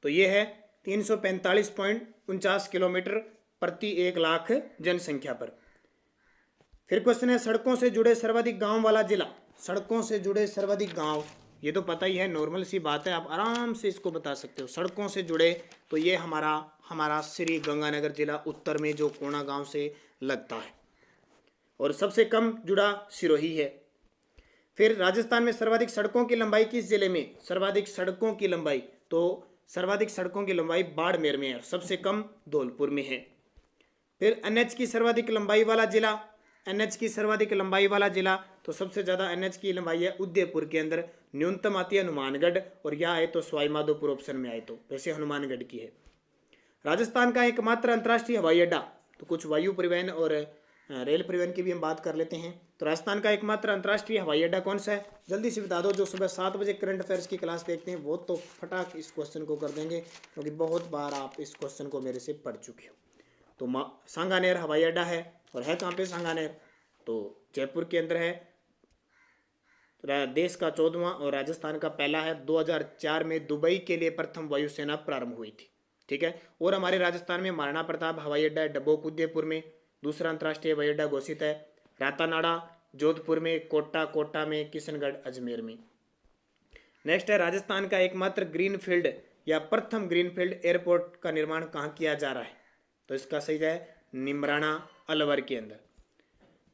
तो ये है 345.49 किलोमीटर प्रति 1 लाख जनसंख्या पर। फिर क्वेश्चन है सड़कों से जुड़े सर्वाधिक गांव वाला जिला, सड़कों से जुड़े सर्वाधिक गांव, ये तो पता ही है, नॉर्मल सी बात है, आप आराम से इसको बता सकते हो। सड़कों से जुड़े तो ये हमारा श्री गंगानगर जिला उत्तर में जो कोना गांव से लगता है, और सबसे कम जुड़ा सिरोही है। फिर राजस्थान में सर्वाधिक सड़कों की लंबाई किस जिले में, सर्वाधिक सड़कों की लंबाई, तो सर्वाधिक सड़कों की लंबाई बाड़मेर में है, सबसे कम धौलपुर में है। फिर NH की सर्वाधिक लंबाई वाला जिला, NH की सर्वाधिक लंबाई वाला जिला, तो सबसे ज़्यादा NH की लंबाई है उदयपुर के अंदर, न्यूनतम आती है हनुमानगढ़, और यह आए तो सवाई माधोपुर ऑप्शन में आए तो, वैसे हनुमानगढ़ की है। राजस्थान का एकमात्र अंतर्राष्ट्रीय हवाई अड्डा, तो कुछ वायु परिवहन और रेल परिवहन की भी हम बात कर लेते हैं। तो राजस्थान का एकमात्र अंतर्राष्ट्रीय हवाई अड्डा कौन सा है, जल्दी से बता दो। जो सुबह 7 बजे करंट अफेयर्स की क्लास देखते हैं वो तो फटाक इस क्वेश्चन को कर देंगे, क्योंकि बहुत बार आप इस क्वेश्चन को मेरे से पढ़ चुके हो। तो सांगानेर हवाई अड्डा है, और है कहाँ पे सांगानेर, तो जयपुर के अंदर है। देश का 14वां और राजस्थान का पहला है। 2004 में दुबई के लिए प्रथम वायुसेना प्रारंभ हुई थी, ठीक है। और हमारे राजस्थान में महाराणा प्रताप हवाई अड्डा है डबोक उदयपुर में, दूसरा अंतर्राष्ट्रीय हवाई अड्डा घोषित है। रातानाडा जोधपुर में, कोटा में, किशनगढ़ अजमेर में। नेक्स्ट है राजस्थान का एकमात्र ग्रीनफील्ड या प्रथम ग्रीनफील्ड एयरपोर्ट का निर्माण कहाँ किया जा रहा है, तो इसका सही है निमराना अलवर के अंदर।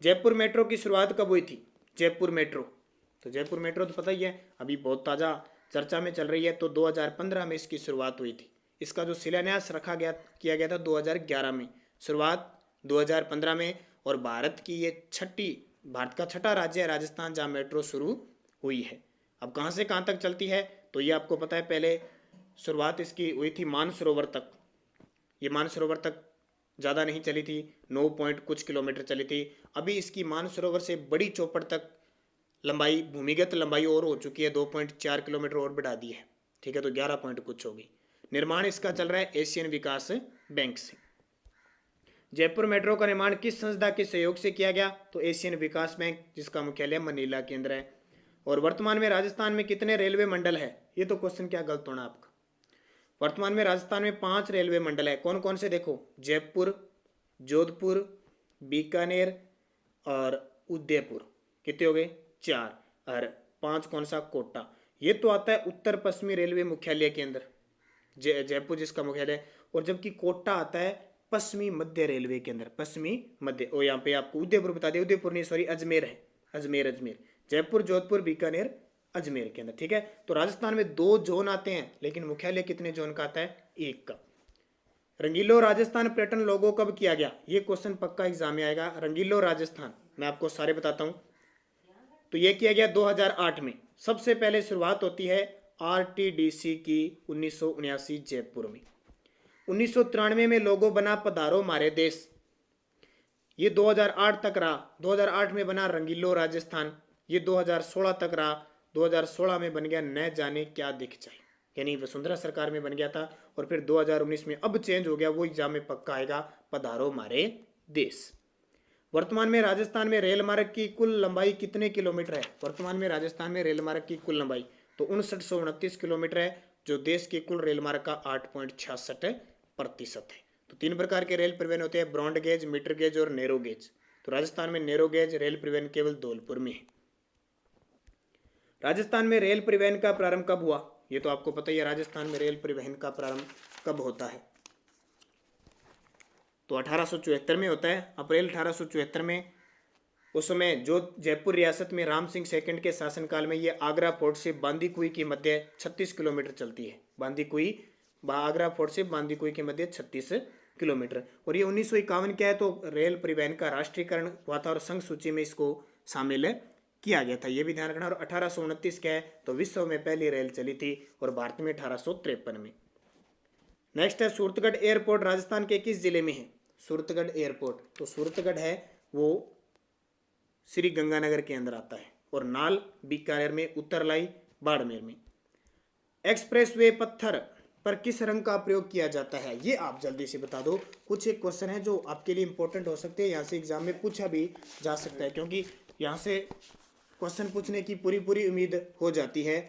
जयपुर मेट्रो की शुरुआत कब हुई थी, जयपुर मेट्रो, तो जयपुर मेट्रो तो पता ही है, अभी बहुत ताज़ा चर्चा में चल रही है। तो 2015 में इसकी शुरुआत हुई थी। इसका जो शिलान्यास किया गया था 2011 में, शुरुआत 2015 में, और भारत का छठा राज्य है राजस्थान जहाँ मेट्रो शुरू हुई है। अब कहाँ से कहाँ तक चलती है, तो ये आपको पता है, पहले शुरुआत इसकी हुई थी मानसरोवर तक। ये मानसरोवर तक ज़्यादा नहीं चली थी, 9 पॉइंट कुछ किलोमीटर चली थी। अभी इसकी मानसरोवर से बड़ी चौपड़ तक लंबाई, भूमिगत लंबाई और हो चुकी है, 2.4 किलोमीटर और बढ़ा दी है, ठीक है। तो 11 पॉइंट कुछ होगी। निर्माण इसका चल रहा है एशियन विकास बैंक से। जयपुर मेट्रो का निर्माण किस संस्था के सहयोग से किया गया? तो एशियन विकास बैंक, जिसका मुख्यालय मनीला के अंदर है। और वर्तमान में राजस्थान में कितने रेलवे मंडल है? ये तो क्वेश्चन क्या गलत होना आपका। वर्तमान में राजस्थान में 5 रेलवे मंडल है। कौन कौन से? देखो, जयपुर, जोधपुर, बीकानेर और उदयपुर। कितने हो गए? 4। और 5 कौन सा? कोटा। ये तो आता है उत्तर पश्चिमी रेलवे मुख्यालय के अंदर, जयपुर जिसका मुख्यालय, और जबकि कोटा आता है पश्चिमी मध्य रेलवे के अंदर, पश्चिमी मध्य। और यहाँ पे आपको उदयपुर बता दें, उदयपुर नहीं सॉरी अजमेर है, अजमेर। जयपुर, जोधपुर, बीकानेर, अजमेर के अंदर। ठीक है, तो राजस्थान में 2 जोन आते हैं, लेकिन मुख्यालय कितने जोन का आता है? 1 का। रंगीलो राजस्थान पर्यटन लोगो कब किया गया? ये क्वेश्चन पक्का एग्जाम में आएगा। रंगीलो राजस्थान, मैं आपको सारे बताता हूं। तो ये किया गया 2008 में। सबसे पहले शुरुआत होती है आरटीडीसी की 1979 जयपुर में। 1993 में लोगो बना पधारो मारे देश, ये 2008 तक रहा। 2008 में बना रंगीलो राजस्थान, ये 2016 तक रहा। 2016 में बन गया न जाने क्या दिख जाए, यानी वसुंधरा सरकार में बन गया था। और फिर 2019 में अब चेंज हो गया, वो एग्जाम में पक्का आएगा, पधारो मारे देश। वर्तमान में राजस्थान में रेल मार्ग की कुल लंबाई कितने किलोमीटर है? वर्तमान में राजस्थान में रेल मार्ग की कुल लंबाई तो 5929 किलोमीटर है, जो देश के कुल रेल मार्ग का 8.66% है। तो 3 प्रकार के रेल परिवहन होते हैं, ब्रॉड गेज, मीटर गेज और नैरो गेज। तो राजस्थान में नैरो गेज रेल परिवहन केवल धौलपुर में है। राजस्थान में रेल परिवहन का प्रारंभ कब हुआ? ये तो आपको पता ही है, राजस्थान में रेल परिवहन का प्रारंभ कब होता है? तो 1874 में होता है, अप्रैल 1874 में। उस समय जो जयपुर रियासत में राम सिंह सेकंड के शासनकाल में ये आगरा फोर्ट से बांदीकुई के मध्य 36 किलोमीटर चलती है। बांदीकुई, आगरा फोर्ट से बांदीकुई के मध्य 36 किलोमीटर। और ये 1951 क्या है, तो रेल परिवहन का राष्ट्रीयकरण हुआ था और संघ सूची में इसको शामिल किया गया था, ये भी ध्यान रखना। और 1829 क्या है, तो विश्व में पहली रेल चली थी और भारत में 1853 में। नेक्स्ट है सूरतगढ़ एयरपोर्ट राजस्थान के किस जिले में है? सूरतगढ़ एयरपोर्ट, तो सूरतगढ़ है वो श्री गंगानगर के अंदर आता है। और नाल बीकानेर में, उत्तरलाई बाड़मेर में। एक्सप्रेस वे पत्थर पर किस रंग का प्रयोग किया जाता है? ये आप जल्दी से बता दो। कुछ एक क्वेश्चन है जो आपके लिए इंपॉर्टेंट हो सकते हैं, यहाँ से एग्जाम में पूछा भी जा सकता है, क्योंकि यहाँ से क्वेश्चन पूछने की पूरी उम्मीद हो जाती है।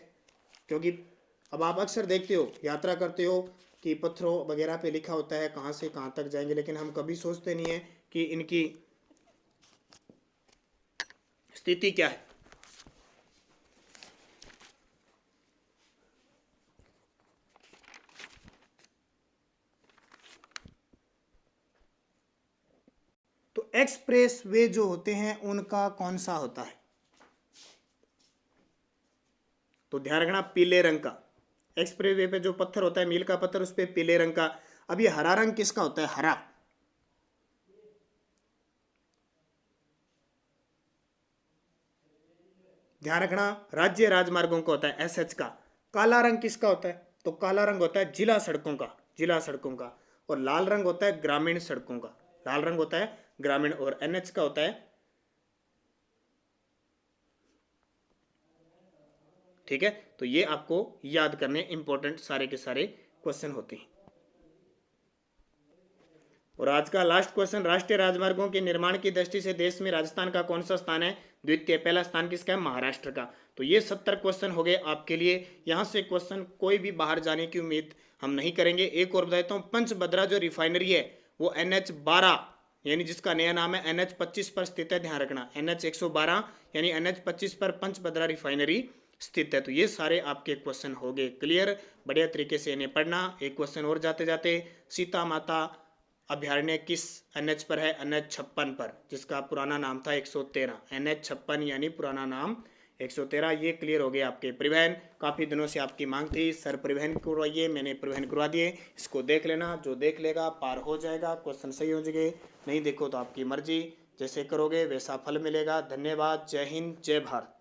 क्योंकि अब आप अक्सर देखते हो, यात्रा करते हो कि पत्थरों वगैरह पे लिखा होता है कहाँ से कहाँ तक जाएंगे, लेकिन हम कभी सोचते नहीं है कि इनकी स्थिति क्या है। तो एक्सप्रेस वे जो होते हैं उनका कौन सा होता है? तो ध्यान रखना, पीले रंग का। एक्सप्रेस वे पे जो पत्थर होता है, मील का पत्थर, उस पे पीले रंग का। अब ये हरा रंग किसका होता है? हरा। ध्यान रखना, राज्य राजमार्गों का होता है एसएच का। काला रंग किसका होता है? तो काला रंग होता है जिला सड़कों का, जिला सड़कों का। और लाल रंग होता है ग्रामीण सड़कों का, लाल रंग होता है ग्रामीण। और एनएच का होता है, ठीक है। तो ये आपको याद करने इंपॉर्टेंट सारे के सारे क्वेश्चन होते हैं। और आज का लास्ट क्वेश्चन, राष्ट्रीय राजमार्गों के निर्माण की दृष्टि से देश में राजस्थान का कौन सा स्थान है? द्वितीय। पहला स्थान किसका है? महाराष्ट्र का। तो ये 70 क्वेश्चन हो गए आपके लिए। यहाँ से क्वेश्चन कोई भी बाहर जाने की उम्मीद हम नहीं करेंगे। एक और बता देता हूँ, पंचभद्रा जो रिफाइनरी है वो NH12 यानी जिसका नया नाम है NH25 पर स्थित है। ध्यान रखना, NH112 यानी NH25 पर पंचभद्रा रिफाइनरी स्थित है। तो ये सारे आपके क्वेश्चन हो गए क्लियर। बढ़िया तरीके से इन्हें पढ़ना। एक क्वेश्चन और जाते जाते, सीता माता अभ्यारण्य किस NH पर है? NH56 पर, जिसका पुराना नाम था 113। NH56 यानी पुराना नाम 113। ये क्लियर हो गए आपके परिवहन। काफ़ी दिनों से आपकी मांग थी सर परिवहन करवाइए, मैंने परिवहन करवा दिए। इसको देख लेना, जो देख लेगा पार हो जाएगा, क्वेश्चन सही हो जाएंगे। नहीं देखो तो आपकी मर्जी, जैसे करोगे वैसा फल मिलेगा। धन्यवाद। जय हिंद, जय भारत।